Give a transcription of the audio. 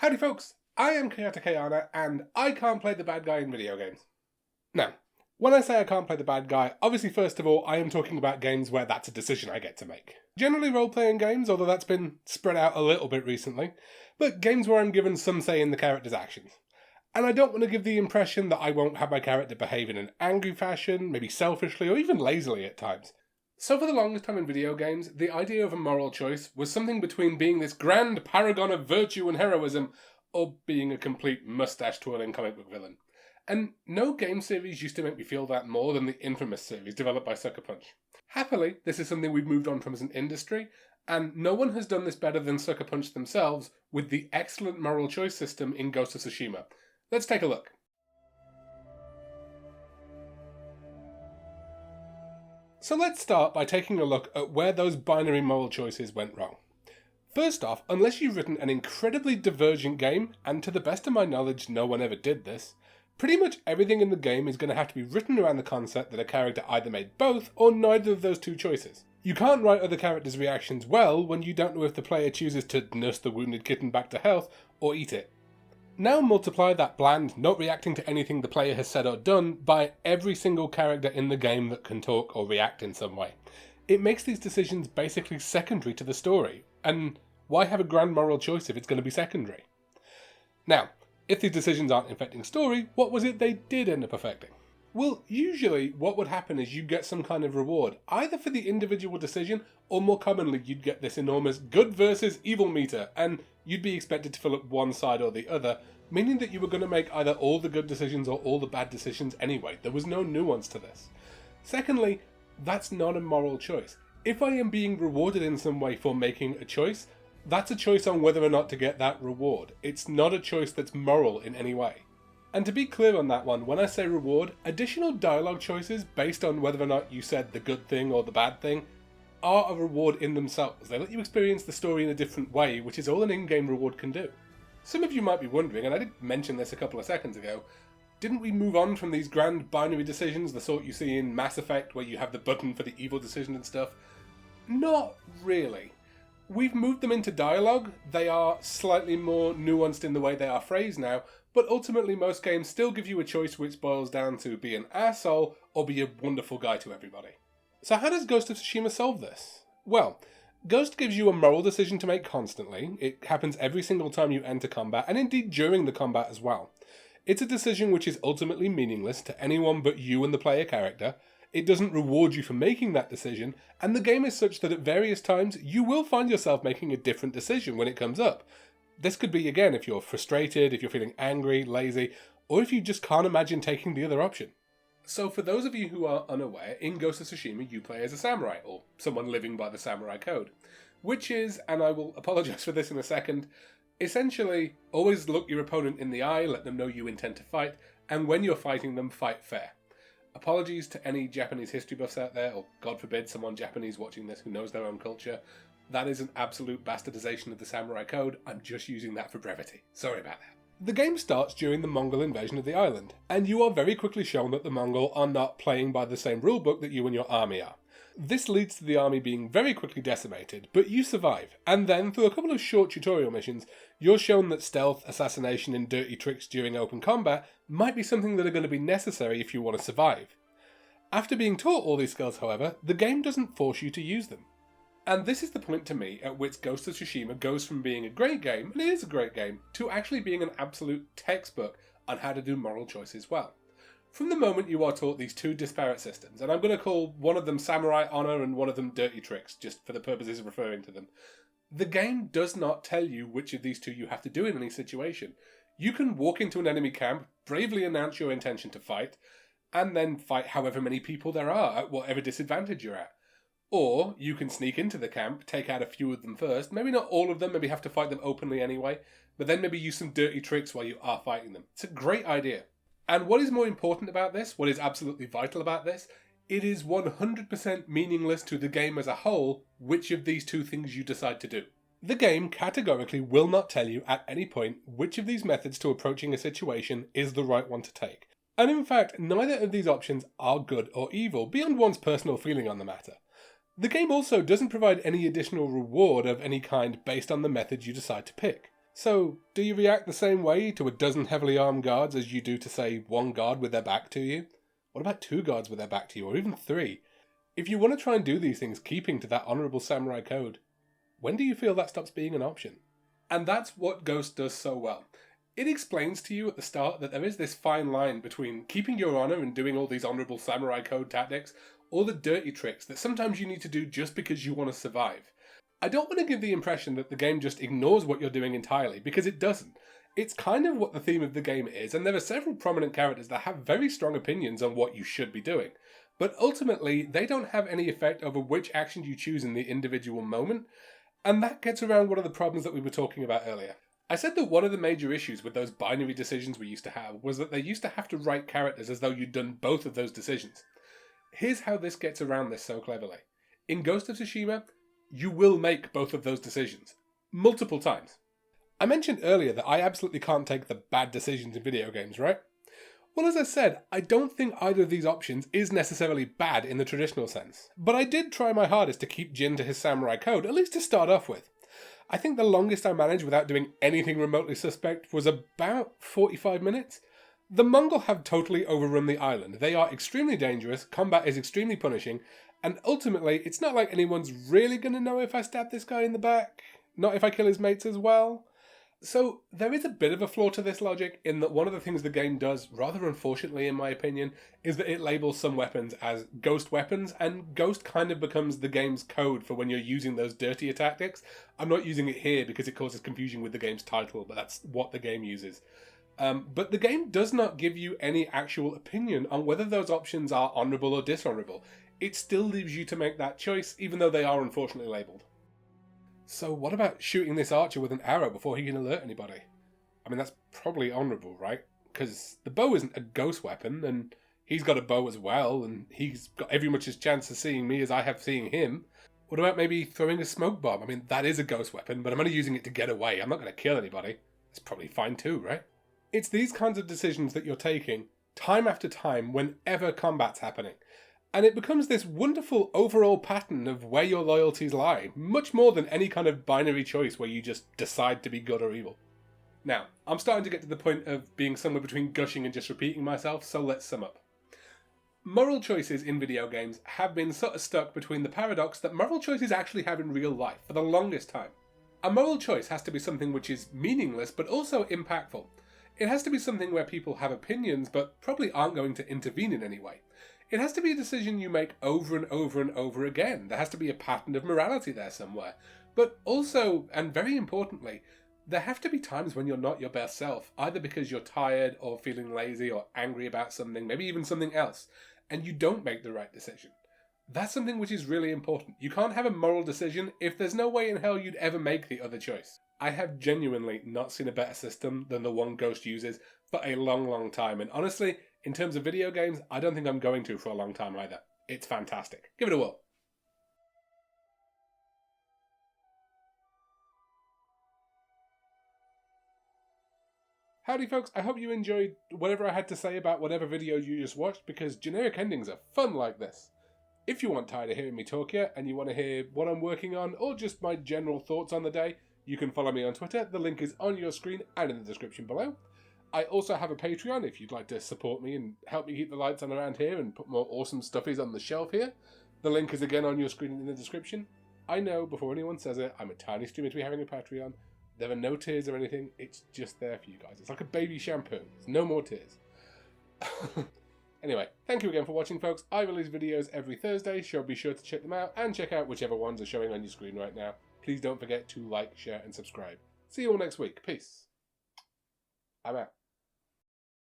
Howdy folks, I am Kayana and I can't play the bad guy in video games. Now, when I say I can't play the bad guy, obviously first of all I am talking about games where that's a decision I get to make. Generally role-playing games, although that's been spread out a little bit recently, but games where I'm given some say in the character's actions. And I don't want to give the impression that I won't have my character behave in an angry fashion, maybe selfishly or even lazily at times. So for the longest time in video games, the idea of a moral choice was something between being this grand paragon of virtue and heroism, or being a complete mustache-twirling comic book villain. And no game series used to make me feel that more than the infamous series developed by Sucker Punch. Happily, this is something we've moved on from as an industry, and no one has done this better than Sucker Punch themselves with the excellent moral choice system in Ghost of Tsushima. Let's take a look. So let's start by taking a look at where those binary moral choices went wrong. First off, unless you've written an incredibly divergent game, and to the best of my knowledge no one ever did this, pretty much everything in the game is going to have to be written around the concept that a character either made both or neither of those two choices. You can't write other characters' reactions well when you don't know if the player chooses to nurse the wounded kitten back to health or eat it. Now multiply that bland, not reacting to anything the player has said or done by every single character in the game that can talk or react in some way. It makes these decisions basically secondary to the story, and why have a grand moral choice if it's going to be secondary? Now, if these decisions aren't affecting story, what was it they did end up affecting? Well, usually what would happen is you'd get some kind of reward, either for the individual decision, or more commonly you'd get this enormous good versus evil meter, and you'd be expected to fill up one side or the other, meaning that you were going to make either all the good decisions or all the bad decisions anyway. There was no nuance to this. Secondly, that's not a moral choice. If I am being rewarded in some way for making a choice, that's a choice on whether or not to get that reward. It's not a choice that's moral in any way. And to be clear on that one, when I say reward, additional dialogue choices based on whether or not you said the good thing or the bad thing are a reward in themselves. They let you experience the story in a different way, which is all an in-game reward can do. Some of you might be wondering, and I did mention this a couple of seconds ago, didn't we move on from these grand binary decisions, the sort you see in Mass Effect where you have the button for the evil decision and stuff? Not really. We've moved them into dialogue. They are slightly more nuanced in the way they are phrased now, but ultimately most games still give you a choice which boils down to be an asshole or be a wonderful guy to everybody. So how does Ghost of Tsushima solve this? Well, Ghost gives you a moral decision to make constantly. It happens every single time you enter combat, and indeed during the combat as well. It's a decision which is ultimately meaningless to anyone but you and the player character. It doesn't reward you for making that decision, and the game is such that at various times you will find yourself making a different decision when it comes up. This could be, again, if you're frustrated, if you're feeling angry, lazy, or if you just can't imagine taking the other option. So for those of you who are unaware, in Ghost of Tsushima you play as a samurai, or someone living by the samurai code, which is, and I will apologise for this in a second, essentially always look your opponent in the eye, let them know you intend to fight, and when you're fighting them, fight fair. Apologies to any Japanese history buffs out there, or God forbid someone Japanese watching this who knows their own culture. That is an absolute bastardization of the samurai code. I'm just using that for brevity. Sorry about that. The game starts during the Mongol invasion of the island, and you are very quickly shown that the Mongol are not playing by the same rulebook that you and your army are. This leads to the army being very quickly decimated, but you survive, and then through a couple of short tutorial missions, you're shown that stealth, assassination and dirty tricks during open combat might be something that are going to be necessary if you want to survive. After being taught all these skills, however, the game doesn't force you to use them. And this is the point to me at which Ghost of Tsushima goes from being a great game, and it is a great game, to actually being an absolute textbook on how to do moral choices well. From the moment you are taught these two disparate systems, and I'm going to call one of them Samurai Honor and one of them Dirty Tricks, just for the purposes of referring to them, the game does not tell you which of these two you have to do in any situation. You can walk into an enemy camp, bravely announce your intention to fight, and then fight however many people there are at whatever disadvantage you're at. Or you can sneak into the camp, take out a few of them first, maybe not all of them, maybe have to fight them openly anyway, but then maybe use some dirty tricks while you are fighting them. It's a great idea. And what is more important about this, what is absolutely vital about this, it is 100% meaningless to the game as a whole which of these two things you decide to do. The game categorically will not tell you at any point which of these methods to approaching a situation is the right one to take. And in fact, neither of these options are good or evil, beyond one's personal feeling on the matter. The game also doesn't provide any additional reward of any kind based on the method you decide to pick. So, do you react the same way to a dozen heavily armed guards as you do to, say, one guard with their back to you? What about two guards with their back to you, or even three? If you want to try and do these things keeping to that honourable samurai code, when do you feel that stops being an option? And that's what Ghost does so well. It explains to you at the start that there is this fine line between keeping your honour and doing all these honourable samurai code tactics, or the dirty tricks that sometimes you need to do just because you want to survive. I don't want to give the impression that the game just ignores what you're doing entirely, because it doesn't. It's kind of what the theme of the game is, and there are several prominent characters that have very strong opinions on what you should be doing. But ultimately, they don't have any effect over which action you choose in the individual moment, and that gets around one of the problems that we were talking about earlier. I said that one of the major issues with those binary decisions we used to have was that they used to have to write characters as though you'd done both of those decisions. Here's how this gets around this so cleverly. In Ghost of Tsushima, you will make both of those decisions. Multiple times. I mentioned earlier that I absolutely can't take the bad decisions in video games, right? Well, as I said, I don't think either of these options is necessarily bad in the traditional sense. But I did try my hardest to keep Jin to his samurai code, at least to start off with. I think the longest I managed without doing anything remotely suspect was about 45 minutes. The Mongol have totally overrun the island. They are extremely dangerous, combat is extremely punishing, and ultimately, it's not like anyone's really going to know if I stab this guy in the back. Not if I kill his mates as well. So, there is a bit of a flaw to this logic in that one of the things the game does, rather unfortunately in my opinion, is that it labels some weapons as ghost weapons, and ghost kind of becomes the game's code for when you're using those dirtier tactics. I'm not using it here because it causes confusion with the game's title, but that's what the game uses. But the game does not give you any actual opinion on whether those options are honourable or dishonourable. It still leaves you to make that choice, even though they are unfortunately labelled. So what about shooting this archer with an arrow before he can alert anybody? I mean, that's probably honourable, right? Because the bow isn't a ghost weapon, and he's got a bow as well, and he's got every much as chance of seeing me as I have seeing him. What about maybe throwing a smoke bomb? I mean, that is a ghost weapon, but I'm only using it to get away. I'm not going to kill anybody. That's probably fine too, right? It's these kinds of decisions that you're taking, time after time, whenever combat's happening. And it becomes this wonderful overall pattern of where your loyalties lie, much more than any kind of binary choice where you just decide to be good or evil. Now, I'm starting to get to the point of being somewhere between gushing and just repeating myself, so let's sum up. Moral choices in video games have been sort of stuck between the paradox that moral choices actually have in real life for the longest time. A moral choice has to be something which is meaningless but also impactful. It has to be something where people have opinions but probably aren't going to intervene in any way. It has to be a decision you make over and over and over again. There has to be a pattern of morality there somewhere. But also, and very importantly, there have to be times when you're not your best self, either because you're tired or feeling lazy or angry about something, maybe even something else, and you don't make the right decision. That's something which is really important. You can't have a moral decision if there's no way in hell you'd ever make the other choice. I have genuinely not seen a better system than the one Ghost uses for a long, long time, and honestly, in terms of video games, I don't think I'm going to for a long time either. It's fantastic. Give it a whirl. Howdy folks, I hope you enjoyed whatever I had to say about whatever video you just watched, because generic endings are fun like this. If you want tired of hearing me talk here, and you want to hear what I'm working on, or just my general thoughts on the day, you can follow me on Twitter. The link is on your screen and in the description below. I also have a Patreon if you'd like to support me and help me keep the lights on around here and put more awesome stuffies on the shelf here. The link is again on your screen and in the description. I know, before anyone says it, I'm a tiny streamer to be having a Patreon. There are no tears or anything, it's just there for you guys. It's like a baby shampoo. There's no more tears. Anyway, thank you again for watching, folks. I release videos every Thursday, so be sure to check them out and check out whichever ones are showing on your screen right now. Please don't forget to like, share, and subscribe. See you all next week. Peace. I'm out.